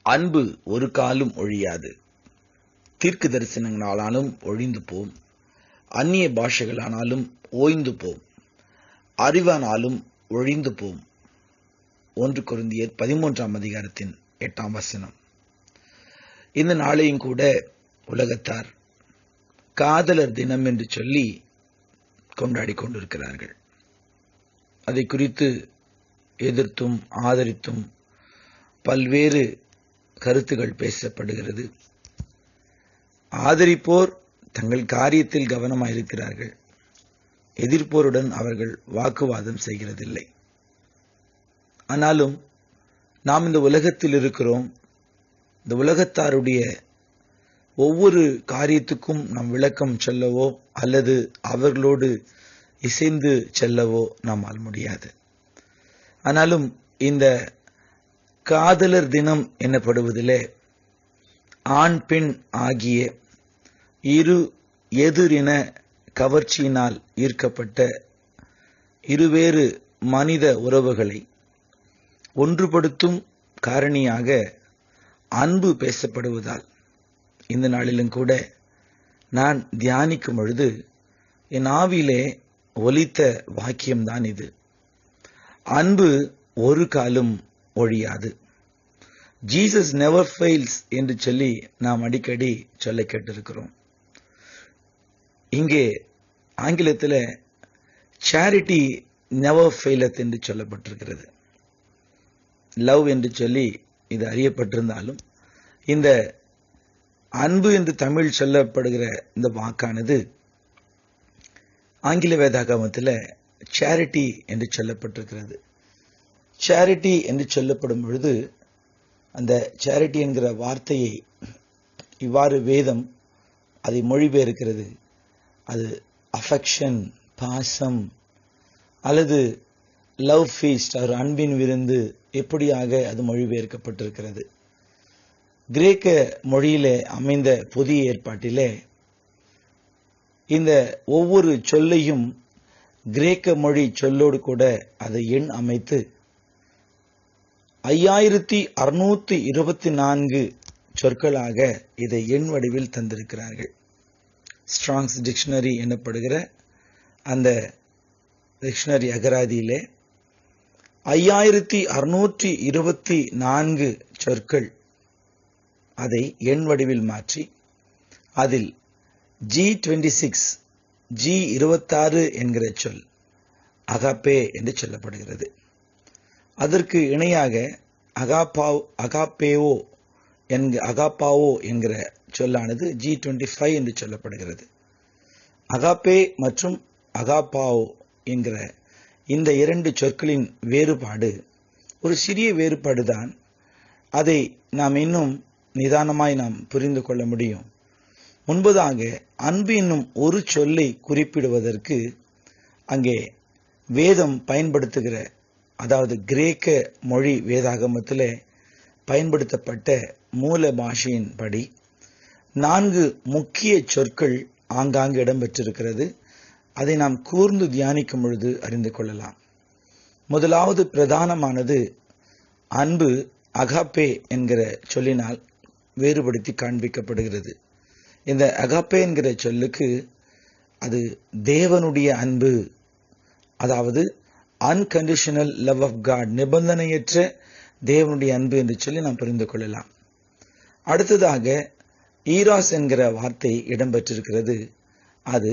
அன்பு ஒரு காலும் ஒழியாது. தீர்க்க தரிசனங்களானாலும் ஒழிந்து போம், அந்நிய பாஷைகளானாலும் ஓய்ந்து போம், அறிவானாலும் ஒழிந்து போம். 1 கொரிந்தியர் 13:8. இந்த நாளையும் கூட உலகத்தார் காதலர் தினம் என்று சொல்லி கொண்டாடி கொண்டிருக்கிறார்கள். அதை குறித்து எதிர்த்தும் ஆதரித்தும் பல்வேறு கருத்துகள் பேசப்படுகிறது. ஆதரிப்போர் தங்கள் காரியத்தில் கவனமாயிருக்கிறார்கள். எதிர்ப்போருடன் அவர்கள் வாக்குவாதம் செய்கிறதில்லை. ஆனாலும் நாம் இந்த உலகத்தில் இருக்கிறோம். இந்த உலகத்தாருடைய ஒவ்வொரு காரியத்துக்கும் நாம் விளக்கம் சொல்லவோ அல்லது அவர்களோடு இசைந்து செல்லவோ நம்மால் முடியாது. ஆனாலும் இந்த காதலர் தினம் எனப்படுவதிலே ஆண் பெண் ஆகிய இரு எதிரின கவர்ச்சியினால் ஈர்க்கப்பட்ட இருவேறு மனித உறவுகளை ஒன்றுபடுத்தும் காரணியாக அன்பு பேசப்படுவதால் இந்த நாளிலும் கூட நான் தியானிக்கும் பொழுது என் ஆவியிலே ஒலித்த வாக்கியம்தான் இது. அன்பு ஒரு காலும் ஒழியாது. ஜீசஸ் நெவர் ஃபெயில்ஸ் என்று சொல்லி நாம் அடிக்கடி சொல்ல கேட்டிருக்கிறோம். இங்கே ஆங்கிலத்தில் சேரிட்டி நெவர் ஃபெயிலத் என்று சொல்லப்பட்டிருக்கிறது. லவ் என்று சொல்லி இது அறியப்பட்டிருந்தாலும் இந்த அன்பு என்று தமிழ் சொல்லப்படுகிற இந்த வாக்கானது ஆங்கில வேதாகமத்தில் சேரிட்டி என்று சொல்லப்பட்டிருக்கிறது. சேரிட்டி என்று சொல்லப்படும் பொழுது அந்த சேரிட்டி என்கிற வார்த்தையை இவ்வாறு வேதம் அதை மொழிபெயர்க்கிறது. அது அஃபெக்ஷன், பாசம் அல்லது லவ் ஃபீஸ்ட், ஒரு அன்பின் விருந்து, எப்படியாக அது மொழிபெயர்க்கப்பட்டிருக்கிறது. கிரேக்க மொழியிலே அமைந்த புதிய ஏற்பாட்டிலே இந்த ஒவ்வொரு சொல்லையும் கிரேக்க மொழி சொல்லோடு கூட அதை எண் அமைத்து 5624 சொற்களாக இதை எண் வடிவில் தந்திருக்கிறார்கள். ஸ்ட்ராங்ஸ் டிக்ஷனரி எனப்படுகிற அந்த டிக்ஷனரி அகராதியிலே 5624 சொற்கள் அதை எண் வடிவில் மாற்றி அதில் G26 என்கிற சொல் அகாப்பே என்று சொல்லப்படுகிறது. அதற்கு இணையாக அகாப்பாவோ என்கிற சொல்லானது G25 என்று சொல்லப்படுகிறது. அகாப்பே மற்றும் அகாப்பாவோ என்கிற இந்த 2 சொற்களின் வேறுபாடு ஒரு சிறிய வேறுபாடு தான். அதை நாம் இன்னும் நிதானமாய் நாம் புரிந்து கொள்ள முடியும். முன்பதாக அன்பு என்னும் ஒரு சொல்லை குறிப்பிடுவதற்கு அங்கே வேதம் பயன்படுத்துகிற, அதாவது கிரேக்க மொழி வேதாகமத்தில் பயன்படுத்தப்பட்ட மூல பாஷையின்படி 4 முக்கிய சொற்கள் ஆங்காங்கு இடம்பெற்றிருக்கிறது. அதை நாம் கூர்ந்து தியானிக்கும் பொழுது அறிந்து கொள்ளலாம். முதலாவது பிரதானமானது அன்பு அகாப்பே என்கிற சொல்லினால் வேறுபடுத்தி காண்பிக்கப்படுகிறது. இந்த அகாப்பே என்கிற சொல்லுக்கு அது தேவனுடைய அன்பு, அதாவது அன்கண்டிஷனல் லவ் ஆஃப் காட், நிபந்தனையற்ற தேவனுடைய அன்பு என்று சொல்லி நாம் புரிந்து கொள்ளலாம். அடுத்ததாக ஈராஸ் என்கிற வார்த்தை இடம்பெற்றிருக்கிறது. அது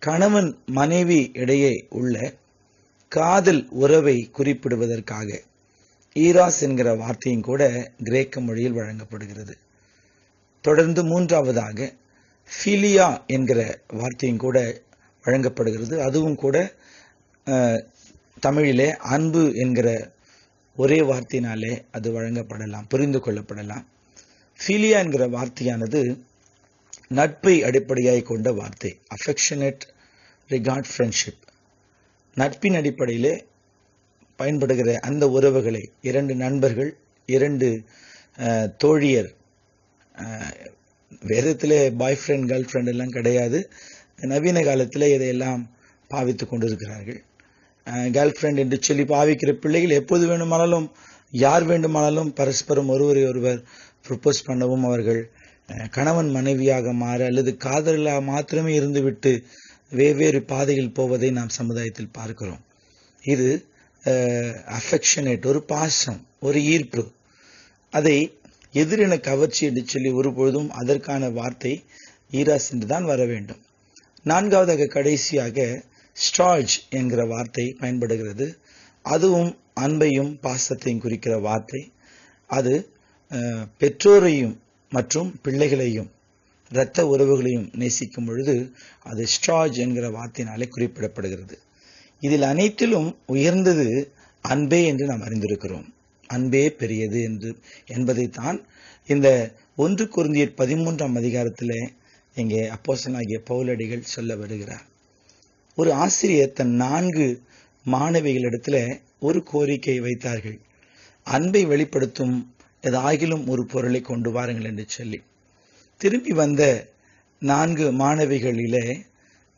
கணவன் மனைவி இடையே உள்ள காதல் உறவை குறிப்பிடுவதற்காக ஈராஸ் என்கிற வார்த்தையும் கூட கிரேக்க மொழியில் வழங்கப்படுகிறது. தொடர்ந்து மூன்றாவதாக ஃபிலியா என்கிற வார்த்தையும் கூட வழங்கப்படுகிறது. அதுவும் கூட தமிழிலே அன்பு என்கிற ஒரே வார்த்தையினாலே அது வழங்கப்படலாம், புரிந்து கொள்ளப்படலாம். ஃபிலியா என்கிற வார்த்தையானது நட்பை அடிப்படையாய் கொண்ட வார்த்தை. அஃபெக்ஷனேட் ரிகார்ட் ஃப்ரெண்ட்ஷிப், நட்பின் அடிப்படையிலே பயன்படுகிற அந்த உறவுகளை, 2 நண்பர்கள், 2 தோழியர், வேதத்திலே பாய் ஃப்ரெண்ட் கேர்ள் ஃப்ரெண்ட் எல்லாம் கிடையாது. நவீன காலத்தில் இதையெல்லாம் பாவித்து கொண்டிருக்கிறார்கள். கேர்ள் ஃப்ரெண்ட் என்று சொல்லி பாவிக்கிற பிள்ளைகள் எப்போது வேணுமானாலும் யார் வேண்டுமானாலும் பரஸ்பரம் ஒருவரை ஒருவர் ப்ரொபோஸ் பண்ணவும் அவர்கள் கணவன் மனைவியாக மாற அல்லது காதலாக மாத்திரமே இருந்துவிட்டு வெவ்வேறு பாதையில் போவதை நாம் சமுதாயத்தில் பார்க்கிறோம். இது அஃபெக்ஷனேட், ஒரு பாசம், ஒரு ஈர்ப்பு. அதை எதிரின கவர்ச்சி என்று சொல்லி ஒருபொழுதும் அதற்கான வார்த்தை ஈராஸ் என்றுதான் வர வேண்டும். நான்காவதாக கடைசியாக ஸ்டார்ஜ் என்கிற வார்த்தை பயன்படுகிறது. அதுவும் அன்பையும் பாசத்தையும் குறிக்கிற வார்த்தை. அது பெற்றோரையும் மற்றும் பிள்ளைகளையும் இரத்த உறவுகளையும் நேசிக்கும் பொழுது அது ஸ்டார்ஜ் என்கிற வார்த்தையினாலே குறிப்பிடப்படுகிறது. இதில் அனைத்திலும் உயர்ந்தது அன்பே என்று நாம் அறிந்திருக்கிறோம். அன்பே பெரியது என்பதைத்தான் இந்த 1 கொரிந்தியர் 13ஆம் அதிகாரத்தில் இங்கே அப்போஸ்தலனாகிய பவுலடிகள் சொல்ல வருகிறார். ஒரு ஆசிரியர் தன் 4 மாணவிகளிடத்துல ஒரு கோரிக்கை வைத்தார்கள். அன்பை வெளிப்படுத்தும் ஏதாகிலும் ஒரு பொருளை கொண்டு வாருங்கள் என்று சொல்லி. திரும்பி வந்த 4 மாணவிகளிலே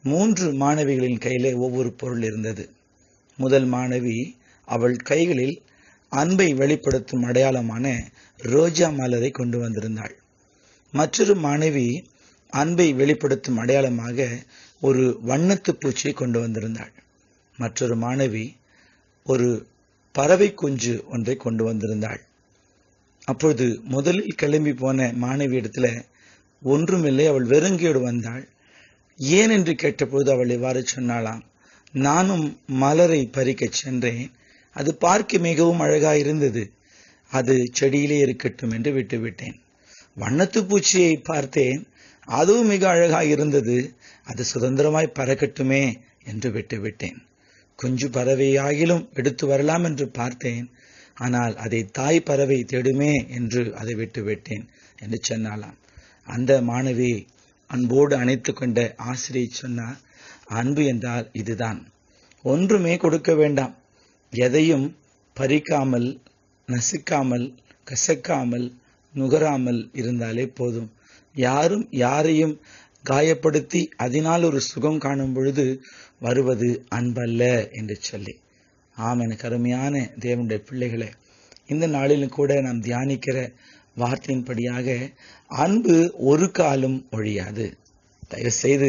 3 மாணவிகளின் கையிலே ஒவ்வொரு பொருள் இருந்தது. முதல் மாணவி அவள் கைகளில் அன்பை வெளிப்படுத்தும் அடையாளமான ரோஜா மலரை கொண்டு வந்திருந்தாள். மற்றொரு மாணவி அன்பை வெளிப்படுத்தும் அடையாளமாக ஒரு வண்ணத்து பூச்சியை கொண்டு வந்திருந்தாள். மற்றொரு மாணவி ஒரு பறவை குஞ்சு ஒன்றை கொண்டு வந்திருந்தாள். அப்பொழுது முதலில் கிளம்பி போன மாணவி இடத்துல ஒன்றுமில்லை, அவள் வெறுங்கையோடு வந்தாள். ஏன் என்று கேட்டபோது அவள் இவ்வாறு சொன்னாளாம், நானும் மலரை பறிக்கச் சென்றேன், அது பார்க்க மிகவும் அழகாயிருந்தது, அது செடியிலே இருக்கட்டும் என்று விட்டுவிட்டேன். வண்ணத்து பூச்சியை பார்த்தேன், அதுவும் மிக அழகாக இருந்தது, அது சுதந்திரமாய் பறக்கட்டுமே என்று விட்டுவிட்டேன். குஞ்சு பறவையாகிலும் எடுத்து வரலாம் என்று பார்த்தேன், ஆனால் அதை தாய் பறவை தேடுமே என்று அதை விட்டுவிட்டேன் என்று சொன்னாலாம். அந்த மாணவி அன்போடு அணைத்து கொண்ட ஆசிரியர் சொன்னார், அன்பு என்றால் இதுதான். ஒன்றுமே கொடுக்க வேண்டாம், எதையும் பறிக்காமல், நசுக்காமல், கசக்காமல், நுகராமல் இருந்தாலே போதும். யாரும் யாரையும் காயப்படுத்தி அதனால் ஒரு சுகம் காணும் பொழுது வருவது அன்பல்ல என்று சொல்லி. ஆம், எனக்கு அருமையான தேவனுடைய பிள்ளைகளே, இந்த நாளிலும் கூட நாம் தியானிக்கிற வார்த்தையின்படியாக அன்பு ஒரு காலம் ஒழியாது. தயவு செய்து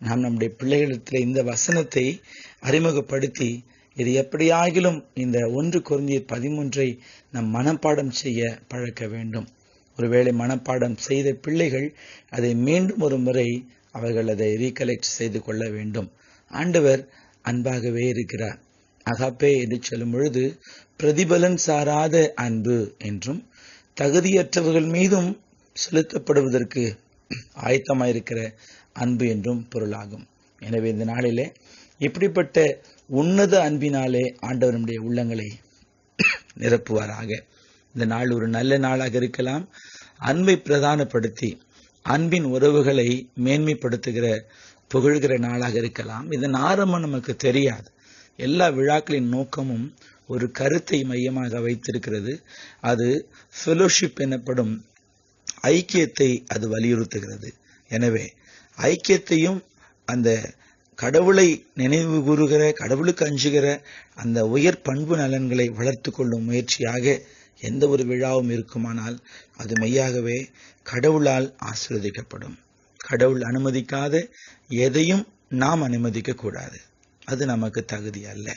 நாம் நம்முடைய பிள்ளைகளிடத்தில் இந்த வசனத்தை அறிமுகப்படுத்தி இது எப்படியாகிலும் இந்த 1 கொரிந்தியர் 13 நம் மனப்பாடம் செய்ய பழக்க வேண்டும். ஒருவேளை மனப்பாடம் செய்த பிள்ளைகள் அதை மீண்டும் ஒரு முறை அவர்கள் அதை ரீகலெக்ட் செய்து கொள்ள வேண்டும். ஆண்டவர் அன்பாகவே இருக்கிறார். அகாப்பே என்று சொல்லும் பொழுது பிரதிபலன் சாராத அன்பு என்றும் தகுதியற்றவர்கள் மீதும் செலுத்தப்படுவதற்கு ஆயத்தமாயிருக்கிற அன்பு என்றும் பொருளாகும். எனவே இந்த நாளிலே இப்படிப்பட்ட உன்னத அன்பினாலே ஆண்டவர் நம்முடைய உள்ளங்களை நிரப்புவாராக. இந்த நாள் ஒரு நல்ல நாளாக இருக்கலாம். அன்பை பிரதானப்படுத்தி அன்பின் உறவுகளை மேன்மைப்படுத்துகிற புகழ்கிற நாளாக இருக்கலாம். இதன் ஆரம்பம் நமக்கு தெரியாது. எல்லா விழாக்களின் நோக்கமும் ஒரு கருத்தை மையமாக வைத்திருக்கிறது. அது ஃபெலோஷிப் எனப்படும் ஐக்கியத்தை அது வலியுறுத்துகிறது. எனவே ஐக்கியத்தையும் அந்த கடவுளை நினைவு கூறுகிற, கடவுளுக்கு அஞ்சுகிற அந்த உயர் பண்பு நலன்களை வளர்த்து கொள்ளும் முயற்சியாக எந்த ஒரு விழாவும் இருக்குமானால் அது மெய்யாகவே கடவுளால் ஆசீர்வதிக்கப்படும். கடவுள் அனுமதிக்காத எதையும் நாம் அனுமதிக்க கூடாது. அது நமக்கு தகுதி அல்ல.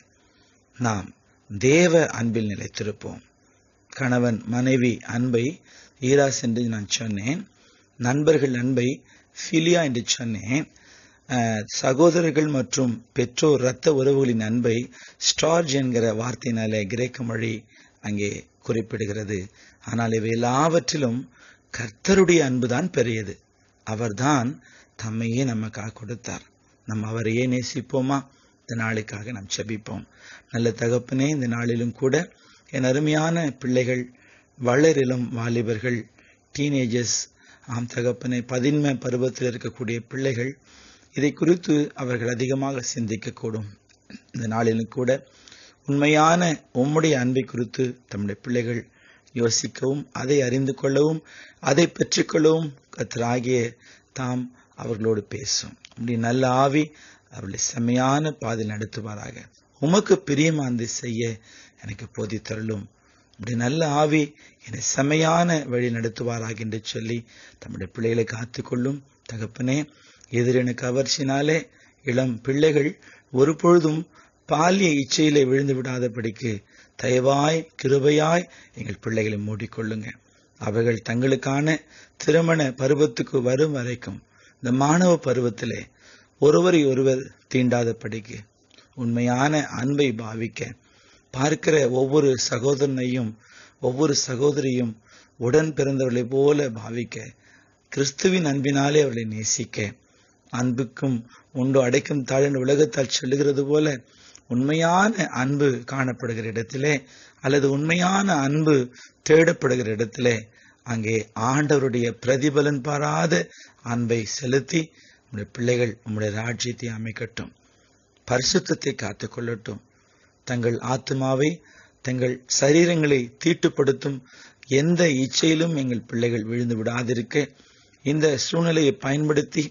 நாம் தேவ அன்பில் நிலைத்திருப்போம். கணவன் மனைவி அன்பை ஈராஸ் என்று நான் சொன்னேன். நண்பர்கள் அன்பை ஃபிலியா என்று சொன்னேன். சகோதரர்கள் மற்றும் பெற்றோர் இரத்த உறவுகளின் அன்பை ஸ்டார்ஜ் என்கிற வார்த்தையினாலே கிரேக்க மொழி அங்கே குறிப்பிடுகிறது. ஆனால் இவை எல்லாவற்றிலும் கர்த்தருடைய அன்புதான் பெரியது. அவர்தான் தம்மையே நமக்காக கொடுத்தார். நம்ம அவரையே நேசிப்போமா? இந்த நாளுக்காக நாம் செபிப்போம். நல்ல தகப்பனே, இந்த நாளிலும் கூட என் அருமையான பிள்ளைகள், வளரிலும் வாலிபர்கள், டீனேஜர்ஸ், ஆம் தகப்பனே, 11 பருவத்தில் இருக்கக்கூடிய பிள்ளைகள், இதை குறித்து அவர்கள் அதிகமாக சிந்திக்கக்கூடும். இந்த நாளிலும் கூட உண்மையான உம்முடைய அன்பை குறித்து தம்முடைய பிள்ளைகள் யோசிக்கவும், அதை அறிந்து கொள்ளவும், அதை பெற்றுக்கொள்ளவும் கர்த்தராகிய தாம் அவர்களோடு பேசும். உம்முடைய நல்ல ஆவி அவர்களை செம்மையான பாதையில் நடத்துவாராக. உமக்கு பிரியமானதை செய்ய எனக்கு போதித்தருளும். இப்படி நல்ல ஆவி என்னை செமையான வழி நடத்துவாராக என்று சொல்லி தம்முடைய பிள்ளைகளை காத்துக்கொள்ளும் தகப்பனே. எதிரின கவர்ச்சினாலே இளம் பிள்ளைகள் ஒருபொழுதும் பாலிய இச்சையிலே விழுந்து விடாதபடிக்கு தயவாய் கிருபையாய் எங்கள் பிள்ளைகளை மூடிக்கொள்ளுங்க. அவர்கள் தங்களுக்கான திருமண பருவத்துக்கு வரும் வரைக்கும் இந்த மாணவ பருவத்திலே ஒருவரை ஒருவர் தீண்டாதபடிக்கு உண்மையான அன்பை பாவிக்க, பார்க்கிற ஒவ்வொரு சகோதரனையும் ஒவ்வொரு சகோதரியும் உடன் பிறந்தவர்களை போல பாவிக்க, கிறிஸ்துவின் அன்பினாலே அவர்களை நேசிக்க, அன்புக்கும் உண்டு அடைக்கும் தாழ் உலகத்தால் சொல்லுகிறது போல உண்மையான அன்பு காணப்படுகிற இடத்திலே அல்லது உண்மையான அன்பு தேடப்படுகிற இடத்திலே அங்கே ஆண்டவருடைய பிரதிபலன் பாராத அன்பை செலுத்தி உங்களுடைய பிள்ளைகள் உங்களுடைய ராஜ்யத்தை அமைக்கட்டும், பரிசுத்தத்தை காத்துக்கொள்ளட்டும். தங்கள் ஆத்மாவை தங்கள் சரீரங்களை தீட்டுப்படுத்தும் எந்த இச்சையிலும் எங்கள் பிள்ளைகள் விழுந்து விடாதிருக்க இந்த சூழ்நிலையை பயன்படுத்தி,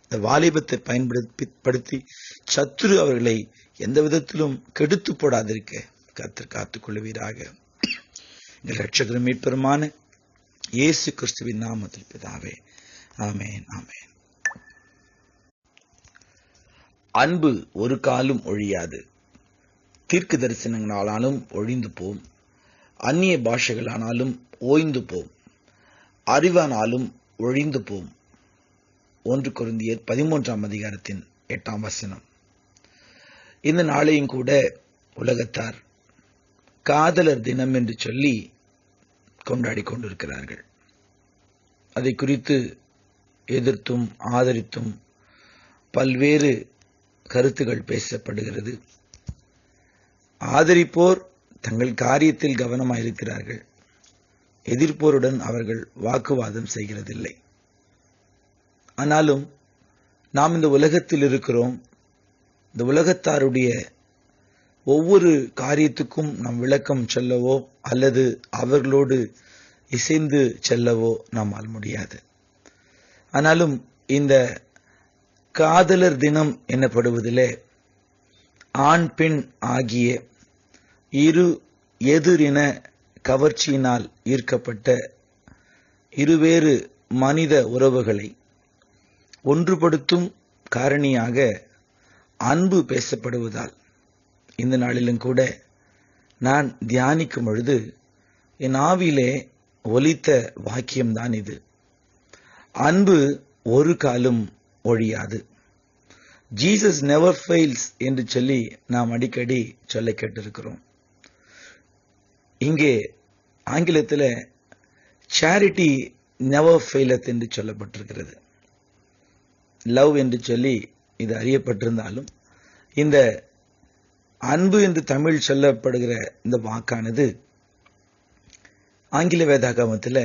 இந்த வாலிபத்தை பயன்படுத்தி சத்துரு அவர்களை எந்த விதத்திலும் கெடுத்து போடாதிருக்க கர்த்தர் காத்துக்கொள்வீராக. எங்கள் இரட்சகரும் மீட்பருமான இயேசு கிறிஸ்துவின் நாமத்தில் பிதாவே, ஆமென், ஆமென். அன்பு ஒரு காலும் ஒழியாது. தீர்க்க தரிசனங்களானாலும் ஒழிந்து போம், அந்நிய பாஷைகளானாலும் ஓய்ந்து போம், அறிவானாலும் ஒழிந்து போம். 1 கொரிந்தியர் 13:8. இந்த நாளையும் கூட உலகத்தார் காதலர் தினம் என்று சொல்லி கொண்டாடி கொண்டிருக்கிறார்கள். அதை குறித்து எதிர்த்தும் ஆதரித்தும் பல்வேறு கருத்துகள் பேசப்படுகிறது. ஆதரிப்போர் தங்கள் காரியத்தில் கவனமாயிருக்கிறார்கள். எதிர்ப்போருடன் அவர்கள் வாக்குவாதம் செய்கிறதில்லை. ஆனாலும் நாம் இந்த உலகத்தில் இருக்கிறோம். இந்த உலகத்தாருடைய ஒவ்வொரு காரியத்துக்கும் நாம் விளக்கம் சொல்லவோ அல்லது அவர்களோடு இசைந்து செல்லவோ நம்மால் முடியாது. ஆனாலும் இந்த காதலர் தினம் எனப்படுவதிலே ஆண் பெண் ஆகிய இரு எதிரின கவர்ச்சியினால் ஈர்க்கப்பட்ட இருவேறு மனித உறவுகளை ஒன்றுபடுத்தும் காரணியாக அன்பு பேசப்படுவதால் இந்த நாளிலும் கூட நான் தியானிக்கும் பொழுது என் ஆவியிலே ஒலித்த வாக்கியம்தான் இது. அன்பு ஒரு காலும் ஒழியாது. ஜீசஸ் நெவர் ஃபெயில்ஸ் என்று சொல்லி நாம் அடிக்கடி சொல்ல கேட்டிருக்கிறோம். இங்கே ஆங்கிலத்தில் சேரிட்டி நெவர் ஃபெயிலத் என்று சொல்லப்பட்டிருக்கிறது. லவ் என்று சொல்லி இது அறியப்பட்டிருந்தாலும் இந்த அன்பு என்று தமிழ் சொல்லப்படுகிற இந்த வாக்கானது ஆங்கில வேதாகமத்தில்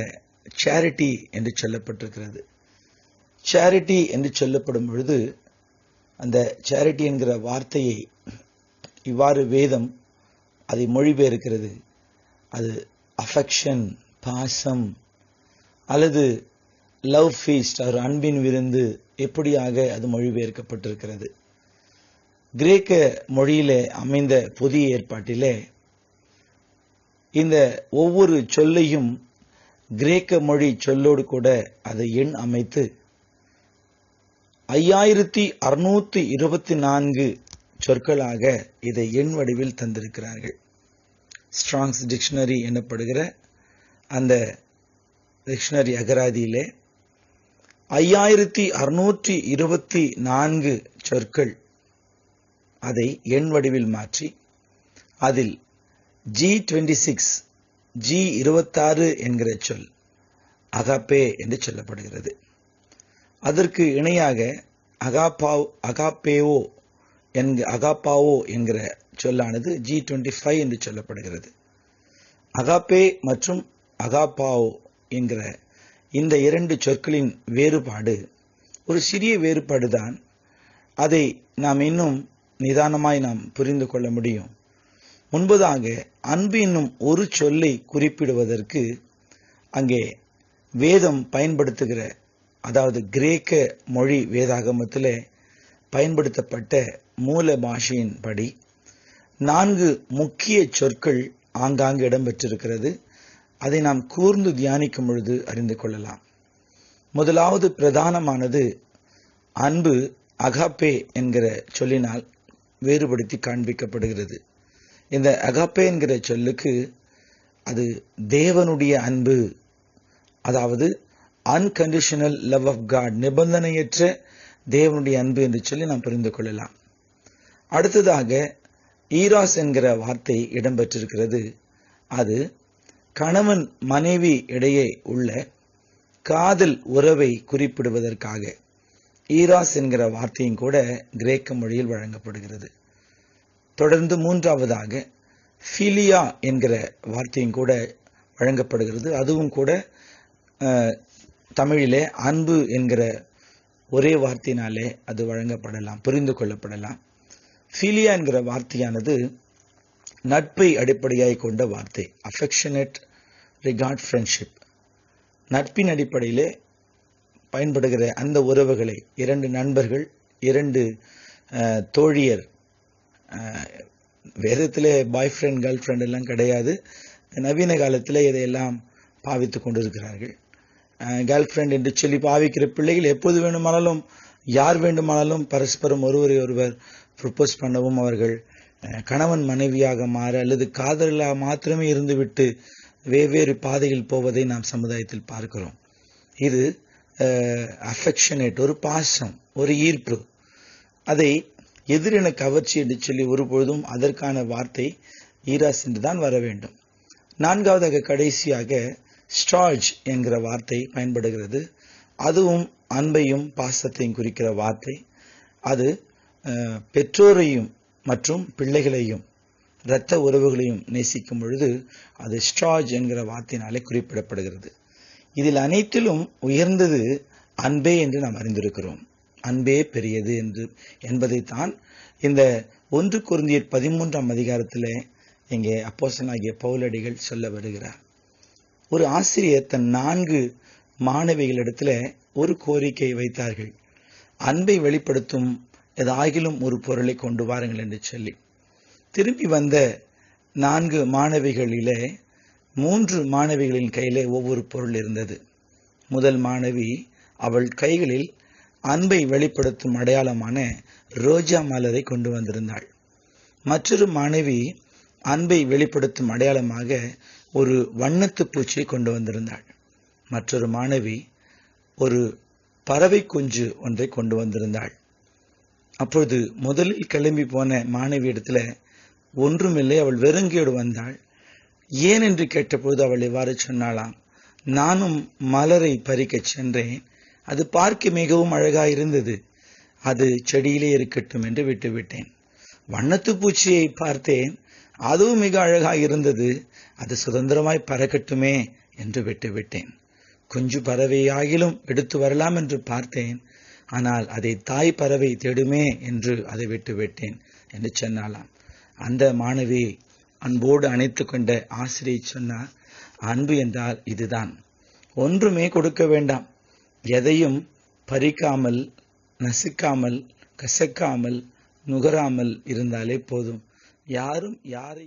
சேரிட்டி என்று சொல்லப்பட்டிருக்கிறது. சேரிட்டி என்று சொல்லப்படும் பொழுது அந்த சேரிட்டி என்கிற வார்த்தையை இவ்வாறு வேதம் அதை மொழிபெயர்க்கிறது. அது அஃபெக்ஷன், பாசம் அல்லது லவ் ஃபீஸ்ட், ஒரு அன்பின் விருந்து, எப்படியாக அது மொழிபெயர்க்கப்பட்டிருக்கிறது. கிரேக்க மொழியிலே அமைந்த புதிய ஏற்பாட்டிலே இந்த ஒவ்வொரு சொல்லையும் கிரேக்க மொழி சொல்லோடு கூட அதை எண் அமைத்து 5624 சொற்களாக இதை எண் வடிவில் தந்திருக்கிறார்கள். ஸ்ட்ராங்ஸ் டிக்ஷனரி எனப்படுகிற அந்த டிக்ஷனரி அகராதியிலே 5624 சொற்கள் அதை எண் வடிவில் மாற்றி அதில் G26 G26 என்கிற சொல் அகாப்பே என்று சொல்லப்படுகிறது. அதற்கு இணையாக அகாப்பாவோ என்கிற சொல்லானது G25 என்று சொல்லப்படுகிறது. அகாப்பே மற்றும் அகாப்பாவோ என்கிற இந்த 2 சொற்களின் வேறுபாடு ஒரு சிறிய வேறுபாடுதான். அதை நாம் இன்னும் நிதானமாய் நாம் புரிந்து கொள்ள முடியும். முன்பதாக அன்பு என்னும் ஒரு சொல்லை குறிப்பிடுவதற்கு அங்கே வேதம் பயன்படுத்துகிற, அதாவது கிரேக்க மொழி வேதாகமத்தில் பயன்படுத்தப்பட்ட மூல பாஷையின் படி 4 முக்கிய சொற்கள் ஆங்காங்கு இடம்பெற்றிருக்கிறது. அதை நாம் கூர்ந்து தியானிக்கும் பொழுது அறிந்து கொள்ளலாம். முதலாவது பிரதானமானது அன்பு அகாப்பே என்கிற சொல்லினால் வேறுபடுத்தி காண்பிக்கப்படுகிறது. இந்த அகாப்பே என்கிற சொல்லுக்கு அது தேவனுடைய அன்பு, அதாவது அன்கண்டிஷனல் லவ் ஆஃப் காட், நிபந்தனையற்ற தேவனுடைய அன்பு என்று சொல்லி நாம் புரிந்து கொள்ளலாம். அடுத்ததாக ஈராஸ் என்கிற வார்த்தை இடம்பெற்றிருக்கிறது. அது கணவன் மனைவி இடையே உள்ள காதல் உறவை குறிப்பிடுவதற்காக ஈராஸ் என்கிற வார்த்தையும் கூட கிரேக்க மொழியில் வழங்கப்படுகிறது. தொடர்ந்து மூன்றாவதாக ஃபிலியா என்கிற வார்த்தையும் கூட வழங்கப்படுகிறது. அதுவும் கூட தமிழிலே அன்பு என்கிற ஒரே வார்த்தையினாலே அது வழங்கப்படலாம், புரிந்து கொள்ளப்படலாம். ஃபிலியா என்கிற வார்த்தையானது நட்பை அடிப்படையாய் கொண்ட வார்த்தை. அஃபெக்ஷனேட் ரிகார்ட் ஃப்ரெண்ட்ஷிப், நட்பின் அடிப்படையிலே பயன்படுகிற அந்த உறவுகளை, இரண்டு நண்பர்கள், இரண்டு தோழியர், வேதத்திலே பாய் ஃப்ரெண்ட் கேர்ள் ஃப்ரெண்ட் எல்லாம் கிடையாது. நவீன காலத்தில் இதையெல்லாம் பாவித்து கொண்டிருக்கிறார்கள். கேர்ள் ஃப்ரெண்ட் என்று சொல்லி பாவிக்கிற பிள்ளைகள் எப்போது வேண்டுமானாலும் யார் வேண்டுமானாலும் பரஸ்பரம் ஒருவரை ஒருவர் ப்ரொப்போஸ் பண்ணவும், அவர்கள் கணவன் மனைவியாக மாற அல்லது காதலாக மாத்திரமே இருந்துவிட்டு வெவ்வேறு பாதையில் போவதை நாம் சமுதாயத்தில் பார்க்கிறோம். இது அஃபெக்ஷனேட், ஒரு பாசம், ஒரு ஈர்ப்பு. அதை எதிரென கவர்ச்சி என்று சொல்லி ஒருபொழுதும் அதற்கான வார்த்தை ஈராஸ் என்று தான் வர வேண்டும். நான்காவதாக கடைசியாக ஸ்டார்ஜ் என்கிற வார்த்தை பயன்படுகிறது. அதுவும் அன்பையும் பாசத்தையும் குறிக்கிற வார்த்தை. அது பெற்றோரையும் மற்றும் பிள்ளைகளையும் இரத்த உறவுகளையும் நேசிக்கும் பொழுது அது ஸ்டார்ஜ் என்கிற வார்த்தையினாலே குறிப்பிடப்படுகிறது. இதில் அனைத்திலும் உயர்ந்தது அன்பே என்று நாம் அறிந்திருக்கிறோம். அன்பே பெரியது என்பதைத்தான் இந்த 1 கொரிந்தியர் 13ஆம் அதிகாரத்தில் இங்கே அப்போஸ்தலனாகிய பவுலடிகள் சொல்ல வருகிறார். ஒரு ஆசிரியர் தன் 4 மாணவிகளிடத்தில் ஒரு கோரிக்கை வைத்தார்கள். அன்பை வெளிப்படுத்தும் ஏதாகிலும் ஒரு பொருளை கொண்டு வாருங்கள் என்று சொல்லி. திரும்பி வந்த 4 மாணவிகளிலே 3 மாணவிகளின் கையிலே ஒவ்வொரு பொருள் இருந்தது. முதல் மாணவி அவள் கைகளில் அன்பை வெளிப்படுத்தும் அடையாளமான ரோஜா மலரை கொண்டு வந்திருந்தாள். மற்றொரு மாணவி அன்பை வெளிப்படுத்தும் அடையாளமாக ஒரு வண்ணத்து பூச்சியை கொண்டு வந்திருந்தாள். மற்றொரு மாணவி ஒரு பறவை குஞ்சு ஒன்றை கொண்டு வந்திருந்தாள். அப்பொழுது முதலில் கிளம்பி போன மாணவி இடத்துல ஒன்றுமில்லை, அவள் வெறுங்கையோடு வந்தாள். ஏன் என்று கேட்டபோது அவள் இவ்வாறு சொன்னாளாம், நானும் மலரை பறிக்கச் சென்றேன், அது பார்க்க மிகவும் அழகாக இருந்தது, அது செடியிலே இருக்கட்டும் என்று விட்டுவிட்டேன். வண்ணத்து பூச்சியை பார்த்தேன், அதுவும் மிக அழகாக இருந்தது, அது சுதந்திரமாய் பறக்கட்டுமே என்று விட்டுவிட்டேன். குஞ்சு பறவையாகிலும் எடுத்து வரலாம் என்று பார்த்தேன், ஆனால் அதை தாய் பறவை தேடுமே என்று அதை விட்டுவிட்டேன் என்று சொன்னாலாம். அந்த மாணவி அன்போடு அணைத்து கொண்ட ஆசிரியர் சொன்னார், அன்பு என்றால் இதுதான், ஒன்றுமே கொடுக்க வேண்டாம், எதையும் பறிக்காமல், நசுக்காமல், கசக்காமல், நுகராமல் இருந்தாலே போதும். யாரும் யாரையும்